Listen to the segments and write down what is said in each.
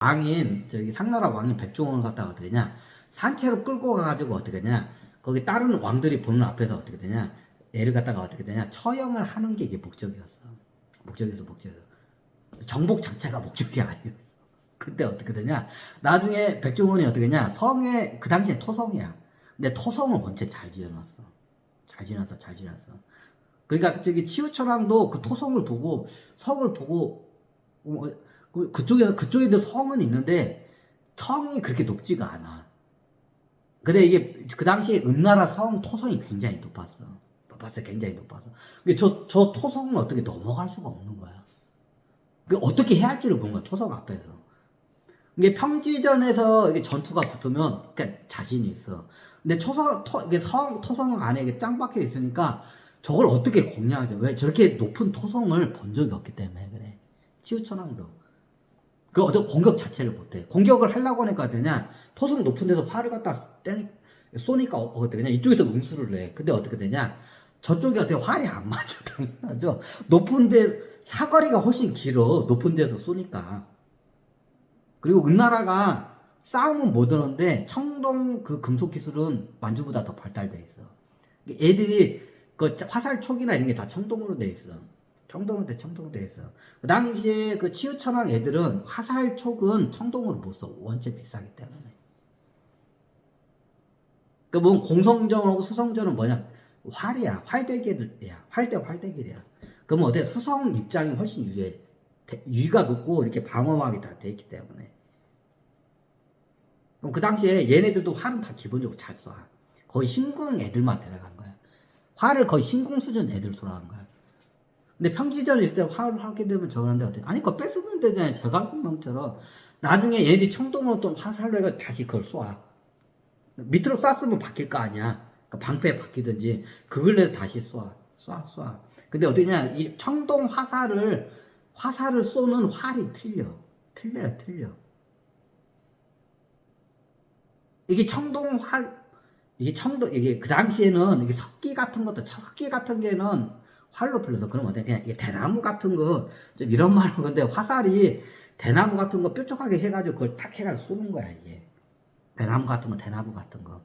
왕인 저기 상나라 왕인 백종원을 갖다가 어떻게 되냐, 산채로 끌고 가가지고 어떻게 되냐, 거기 다른 왕들이 보는 앞에서 어떻게 되냐, 얘를 갖다가 어떻게 되냐, 처형을 하는 게 이게 목적이었어. 목적이었어. 정복 자체가 목적이 아니었어. 그때 어떻게 되냐, 나중에 백종원이 어떻게 되냐, 성에 그 당시에 토성이야. 근데 토성을 원체 잘 지어놨어. 잘 지어놨어. 그러니까 저기 치우천왕도 그 토성을 보고 성을 보고 그쪽에도 성은 있는데 성이 그렇게 높지가 않아. 근데 이게 그 당시에 은나라 성 토성이 굉장히 높았어. 굉장히 높았어. 근데 저 토성은 어떻게 넘어갈 수가 없는 거야. 어떻게 해야 할지를 모르는 거야, 토성 앞에서. 이게 평지전에서 이게 전투가 붙으면 그러니까 자신이 있어. 근데 토성 안에 이게 짱 박혀 있으니까 저걸 어떻게 공략하죠? 왜 저렇게 높은 토성을 본 적이 없기 때문에 그래. 치우천왕도. 그리고 어떤 공격 자체를 못해. 공격을 하려고 하니까 되냐, 토성 높은 데서 활을 갖다 쏘니까 어떻게 되냐, 이쪽에서 응수를 해. 근데 어떻게 되냐, 저쪽이 어떻게 활이 안 맞아. 당연하죠. 높은데 사거리가 훨씬 길어. 높은 데서 쏘니까. 그리고 은나라가 싸움은 못 하는데 청동 그 금속 기술은 만주보다 더 발달돼 있어. 애들이 그 화살 촉이나 이런 게 다 청동으로 돼 있어. 청동으로 돼 있어. 그 당시에 그 치우천왕 애들은 화살 촉은 청동으로 못 써. 원체 비싸기 때문에. 그 뭐 공성전하고 수성전은 뭐냐? 활이야. 활대기야. 활대기야. 그러면 어때? 수성 입장이 훨씬 유리해. 유의가 높고 이렇게 방어막이 다 돼 있기 때문에. 그럼 그 당시에 얘네들도 활은 다 기본적으로 잘 쏴. 거의 신궁 애들만 데려간 거야. 활을 거의 신궁 수준 애들 돌아간 거야. 근데 평지전에 있을 때 화를 하게 되면 저런데 어때? 아니, 그거 뺏으면 되잖아요. 저강공명처럼. 나중에 얘네들이 청동으로 또 화살로 해서 다시 그걸 쏴. 밑으로 쐈으면 바뀔 거 아니야. 그러니까 방패에 바뀌든지. 그걸 다시 쏴. 근데 어떠냐? 이 청동 화살을 쏘는 활이 틀려. 이게 이게 그 당시에는 이게 석기 같은 게는 활로 불러서, 그럼 어때? 그냥 이게 대나무 같은 거, 좀 이런 말은 건데, 화살이 대나무 같은 거 뾰족하게 해가지고 그걸 탁 해가지고 쏘는 거야, 이게. 대나무 같은 거.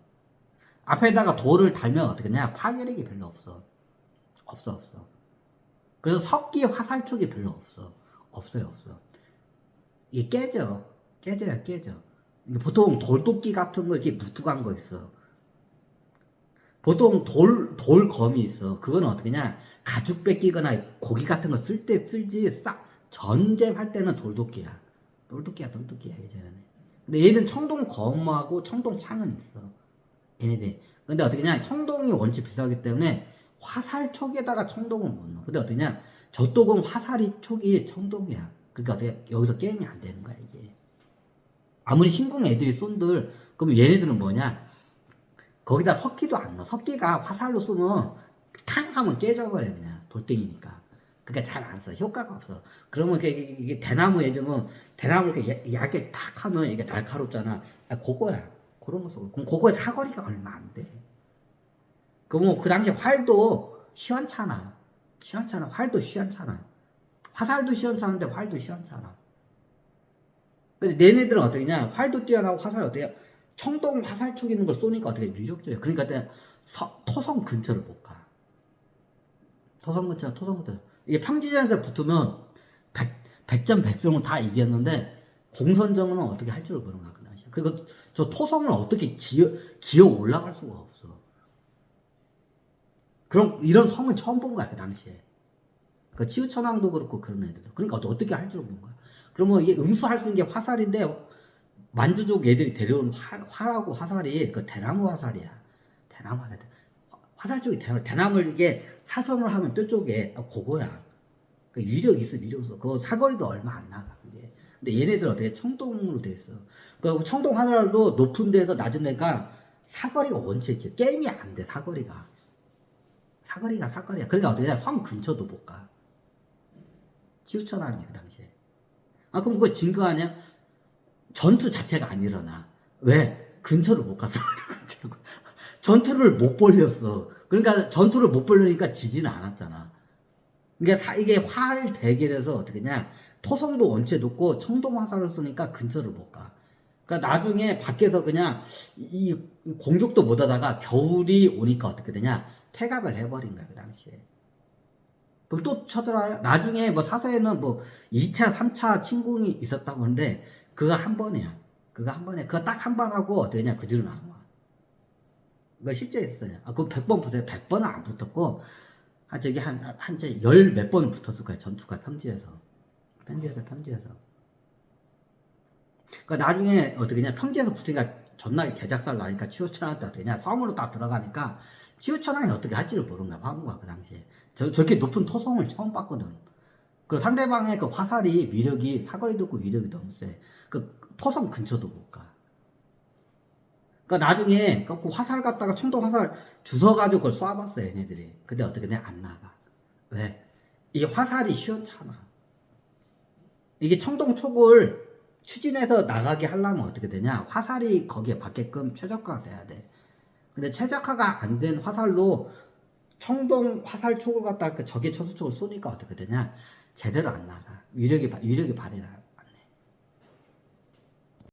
앞에다가 돌을 달면 어떻게 되냐? 파괴력이 별로 없어. 그래서 석기 화살 촉이 별로 없어요. 이게 깨져. 이게 보통 돌도끼 같은 거 이렇게 무뚝한 거 있어. 보통 돌검이 있어. 그건 어떻게냐? 가죽 뺏기거나 고기 같은 거 쓸 때 쓸지, 전쟁할 때는 돌도끼야, 예전에는. 근데 얘는 청동검하고 청동창은 있어. 얘네들. 근데 어떻게냐? 청동이 원체 비싸기 때문에 화살 촉에다가 청동은 못 넣어. 근데 어떠냐? 저쪽은 화살이 촉이 청동이야. 그러니까 어떻게 여기서 게임이 안 되는 거야, 이게. 아무리 신궁 애들이 쏜들, 그럼 얘네들은 뭐냐? 거기다 석기도 안 넣어. 석기가 화살로 쏘면 탕 하면 깨져버려, 그냥. 돌덩이니까. 그러니까 잘 안 써. 효과가 없어. 그러면 이게 대나무 예전은 대나무 이렇게 얇게 탁 하면 이게 날카롭잖아. 그거야. 그런 거 쏘고. 그럼 그거의 사거리가 얼마 안 돼. 그럼 그 당시 활도 시원찮아. 활도 시원찮아. 화살도 시원찮은데 활도 시원찮아. 근데 얘네들은 어떠냐? 활도 뛰어나고 화살이 어때요? 청동 화살 촉 있는 걸 쏘니까 어떻게 유력적이야. 그러니까 토성 근처를 못 가. 토성 근처. 이게 평지전에서 붙으면 백전백승을 다 이겼는데 공선전은 어떻게 할 줄을 모르는 거야, 그 당시에. 그리고 저 토성을 어떻게 기어 올라갈 수가 없어. 그럼 이런 성은 처음 본 거야, 그 당시에. 그 치우천왕도 그렇고 그런 애들도. 그러니까 어떻게 할 줄을 모르는 거야. 그러면 이게 응수할 수 있는 게 화살인데, 만주족 애들이 데려온 활하고 화살이 그 대나무 화살이야. 화살 쪽이 대나무를 이게 사선을 하면 뼈쪽에 그거야. 그 위력 있어. 그거 사거리도 얼마 안 나가, 그게. 근데 얘네들 어떻게 청동으로 돼 있어. 그 청동 화살도 높은 데서 낮은 데가 사거리가 원체 이렇게 게임이 안 돼. 사거리가. 그러니까 어떻게 해? 성 근처도 못 가. 치우쳐라는 게 그 당시에. 그럼 그거 증거 아니야? 전투 자체가 안 일어나. 왜? 근처를 못 갔어. 전투를 못 벌렸어. 그러니까 전투를 못 벌리니까 지지는 않았잖아. 그러니까 이게 활 대결에서 어떻게냐? 토성도 원체 높고 청동 화살을 쏘니까 근처를 못 가. 그러니까 나중에 밖에서 그냥 이 공격도 못 하다가 겨울이 오니까 어떻게 되냐? 퇴각을 해버린 거야, 그 당시에. 그럼 또 쳐들어와요? 나중에 뭐 사서에는 뭐 2차, 3차 침공이 있었다고 하는데 그거 한 번이야. 그거 한 번에. 그거 딱 한 번 하고 어떻게 되냐? 그 뒤로는 안 와. 그거 실제 있어요. 아, 그거 100번 붙어요. 100번은 안 붙었고, 저기 열 몇 번 붙었을 거야. 전투가 평지에서. 평지에서. 그러니까 나중에 어떻게 냐 평지에서 붙으니까 존나게 개작살 나니까 치우천한테 어떻게 냐 섬으로 딱 들어가니까 치우천왕이 어떻게 할지를 모른가 봐봐 그 당시에. 저렇게 높은 토성을 처음 봤거든. 그리고 상대방의 그 화살이 위력이 사거리도 없고 위력이 너무 세. 그 토성 근처도 못 가. 그러니까 나중에 그 화살 갖다가 청동 화살 주워가지고 그걸 쏴봤어 얘네들이. 근데 어떻게 돼? 안 나가. 왜? 이게 화살이 시원찮아. 이게 청동 촉을 추진해서 나가게 하려면 어떻게 되냐? 화살이 거기에 맞게끔 최적화가 돼야 돼. 근데 최적화가 안 된 화살로 청동 화살 촉을 갖다가 그 적의 초소촉을 쏘니까 어떻게 되냐? 제대로 안 나가. 위력이 발휘를